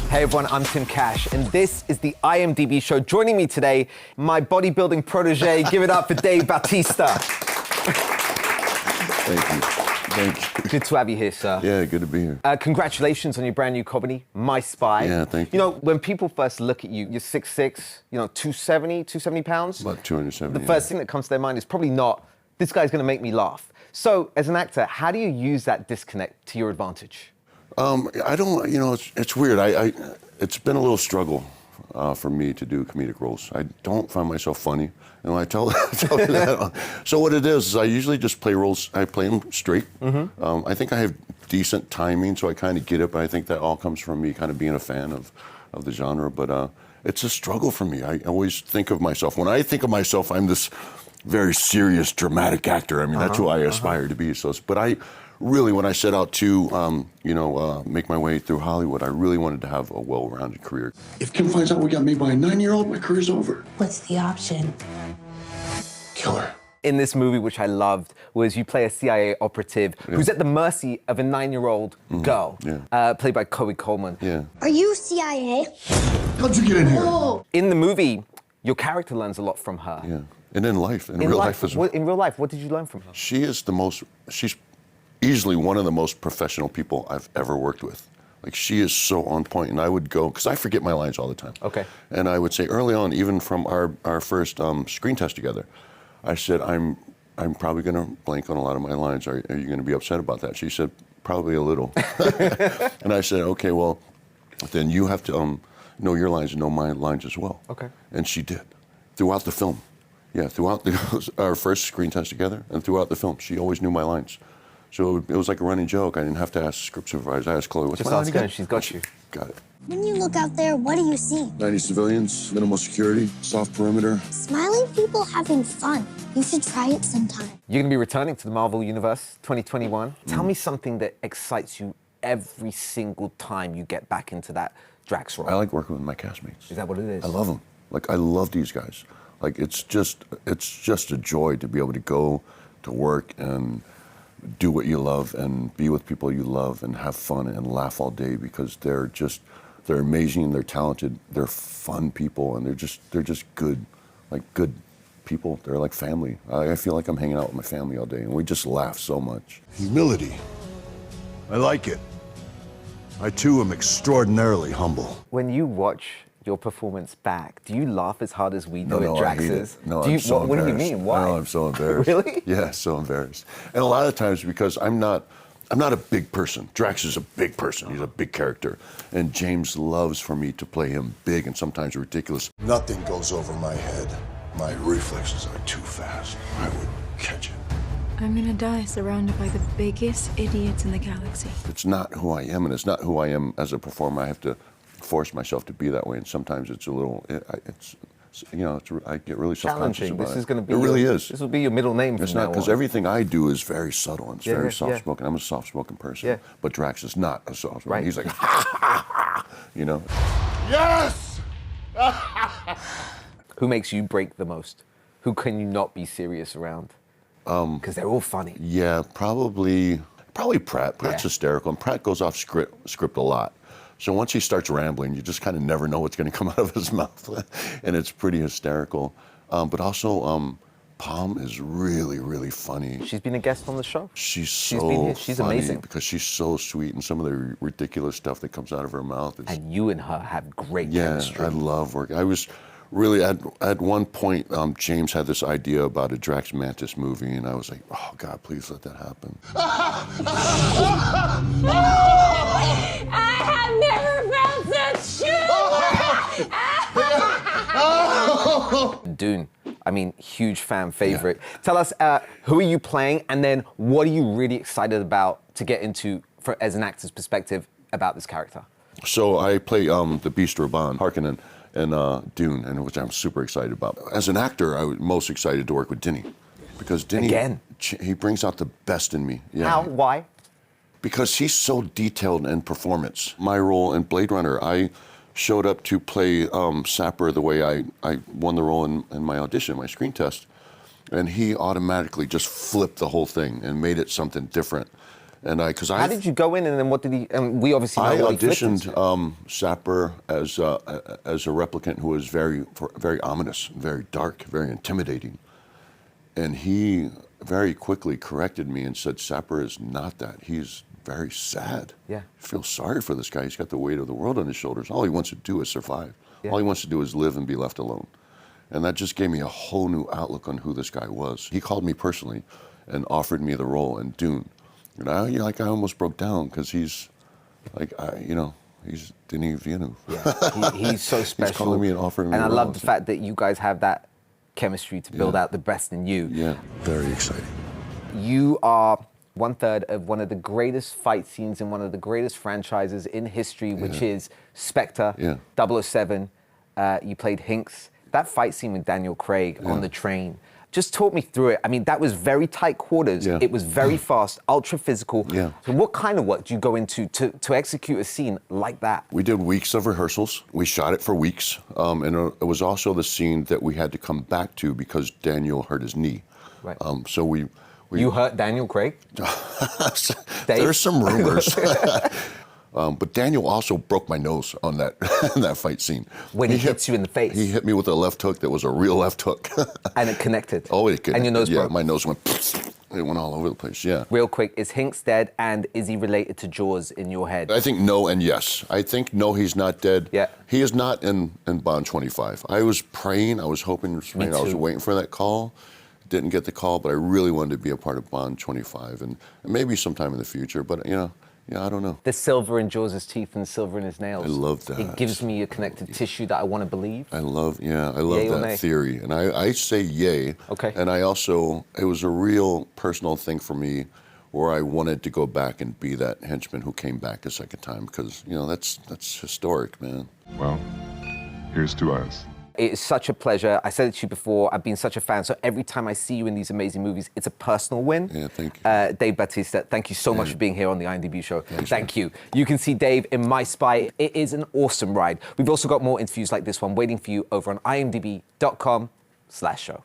Hey everyone, I'm Tim Cash, and this is the IMDb show. Joining me today, my bodybuilding protege. Give it up for Dave Bautista. Thank you. Good to have you here, sir. Yeah, good to be here. Congratulations on your brand new comedy, My Spy. Yeah, thank you. You know, when people first look at you, you're 6'6", 270 pounds. About 270. The first thing that comes to their mind is probably not, this guy's gonna make me laugh. So, as an actor, how do you use that disconnect to your advantage? I don't, it's weird. It's been a little struggle for me to do comedic roles. I don't find myself funny. I tell you that. So what it is I usually just play roles, I play them straight. Mm-hmm. I think I have decent timing, so I kind of get it, but I think that all comes from me kind of being a fan of the genre. But it's a struggle for me. I always think of myself, when I think of myself, I'm this very serious, dramatic actor. I mean, that's who I aspire to be. So, but I really, when I set out to, make my way through Hollywood, I really wanted to have a well-rounded career. If Kim finds out we got made by a 9-year-old, my career's over. What's the option? Kill her. In this movie, which I loved, was you play a CIA operative who's at the mercy of a 9-year-old girl, played by Chloe Coleman. Yeah. Are you CIA? How'd you get in here? Oh. In the movie, your character learns a lot from her. Yeah. And in life, in real life as well. In real life, what did you learn from her? She's easily one of the most professional people I've ever worked with. Like, she is so on point, and I would go, because I forget my lines all the time. Okay. And I would say early on, even from our first screen test together, I said, I'm probably gonna blank on a lot of my lines. Are you gonna be upset about that? She said, probably a little. And I said, okay, well, then you have to know your lines and know my lines as well. Okay. And she did, throughout the film. Yeah, throughout our first screen test together, and throughout the film, she always knew my lines. So it was like a running joke. I didn't have to ask the script supervisor. I asked Chloe, what's Just my line ask again? her, she's got you. Got it. When you look out there, what do you see? 90 civilians, minimal security, soft perimeter. Smiling people having fun. You should try it sometime. You're gonna be returning to the Marvel Universe 2021. Tell me something that excites you every single time you get back into that Drax role. I like working with my castmates. Is that what it is? I love them. Like, I love these guys. Like, it's just a joy to be able to go to work and do what you love and be with people you love and have fun and laugh all day, because they're amazing, they're talented, they're fun people, and they're just good people. They're like family. I feel like I'm hanging out with my family all day, and we just laugh so much. Humility. I like it. I too am extraordinarily humble. When you watch your performance back, do you laugh as hard as we do No, at Drax's? I hate it. No, I'm so what do you embarrassed. mean? Why? No, I'm so embarrassed. Really? Yeah, so embarrassed. And a lot of times, because I'm not a big person. Drax is a big person. He's a big character. And James loves for me to play him big and sometimes ridiculous. Nothing goes over my head. My reflexes are too fast. I would catch it. I'm gonna die surrounded by the biggest idiots in the galaxy. It's not who I am, and it's not who I am as a performer. I have to force myself to be that way, and sometimes it's a little, I get really self-conscious Challenging. about This it. is going to be. It really is. This will be your middle name. It's from not, now because on. everything I do is very subtle and it's very yeah. soft-spoken. I'm a soft-spoken person. Yeah. But Drax is not a soft-spoken. Right. He's like, ha, ha, ha, Yes! Who makes you break the most? Who can you not be serious around? Because they're all funny. Yeah, probably Pratt. Pratt's hysterical, and Pratt goes off script a lot. So once he starts rambling, you just kind of never know what's going to come out of his mouth, and it's pretty hysterical. But also, Palm is really, really funny. She's been a guest on the show. She's been so here. She's funny amazing. because she's so sweet, and some of the ridiculous stuff that comes out of her mouth is. And you and her have great Yeah, chemistry. I love working. I was really, at one point, James had this idea about a Drax Mantis movie, and I was like, oh, God, please let that happen. I have never felt such joy! Dune. I mean, huge fan favorite. Yeah. Tell us, who are you playing, and then what are you really excited about to get into, as an actor's perspective, about this character? So I play the Beast Raban, Harkonnen, in Dune, and which I'm super excited about. As an actor, I was most excited to work with Denis, because Denis, Again? He brings out the best in me. Yeah. How? Why? Because he's so detailed in performance. My role in Blade Runner, I showed up to play Sapper the way I won the role in my audition, my screen test, and he automatically just flipped the whole thing and made it something different. And because How did you go in, and then what did he? We obviously know I what he flipped auditioned into. Sapper as a replicant who was very ominous, very dark, very intimidating, and he very quickly corrected me and said, Sapper is not that. He's very sad. Yeah. I feel sorry for this guy. He's got the weight of the world on his shoulders. All he wants to do is survive. Yeah. All he wants to do is live and be left alone. And that just gave me a whole new outlook on who this guy was. He called me personally and offered me the role in Dune. And I almost broke down because he's like, he's Denis Villeneuve. Yeah, he's so special. He's calling me and offering me and the I love role. the fact that you guys have that chemistry to build out the best in you. Yeah. Very exciting. You are 1/3 of one of the greatest fight scenes in one of the greatest franchises in history, which is Spectre, 007. You played Hinks. That fight scene with Daniel Craig on the train. Just talk me through it. I mean, that was very tight quarters. Yeah. It was very fast, ultra physical. Yeah. So what kind of work do you go into to execute a scene like that? We did weeks of rehearsals. We shot it for weeks. And it was also the scene that we had to come back to because Daniel hurt his knee. Right. So we You hurt Daniel Craig? There's some rumors. But Daniel also broke my nose on that that fight scene. When he hits you in the face. He hit me with a left hook that was a real left hook. And it connected. Oh, it connected. And your nose broke. My nose went. It went all over the place. Yeah. Real quick, is Hinks dead, and is he related to Jaws in your head? I think no and yes. I think no, he's not dead. Yeah. He is not in Bond 25. I was praying, I was hoping, I was waiting for that call. Didn't get the call, but I really wanted to be a part of Bond 25, and maybe sometime in the future. But I don't know. The silver in Jaws' teeth and silver in his nails. I love that. It gives me a connective tissue that I want to believe. I love Yay or nay? that theory, and I say yay. Okay. And I also, it was a real personal thing for me, where I wanted to go back and be that henchman who came back a second time, because that's historic, man. Well, here's to us. It is such a pleasure. I said it to you before, I've been such a fan. So every time I see you in these amazing movies, it's a personal win. Yeah, thank you. Dave Bautista, thank you so much for being here on the IMDb show. Thank you. You can see Dave in My Spy. It is an awesome ride. We've also got more interviews like this one waiting for you over on imdb.com/show.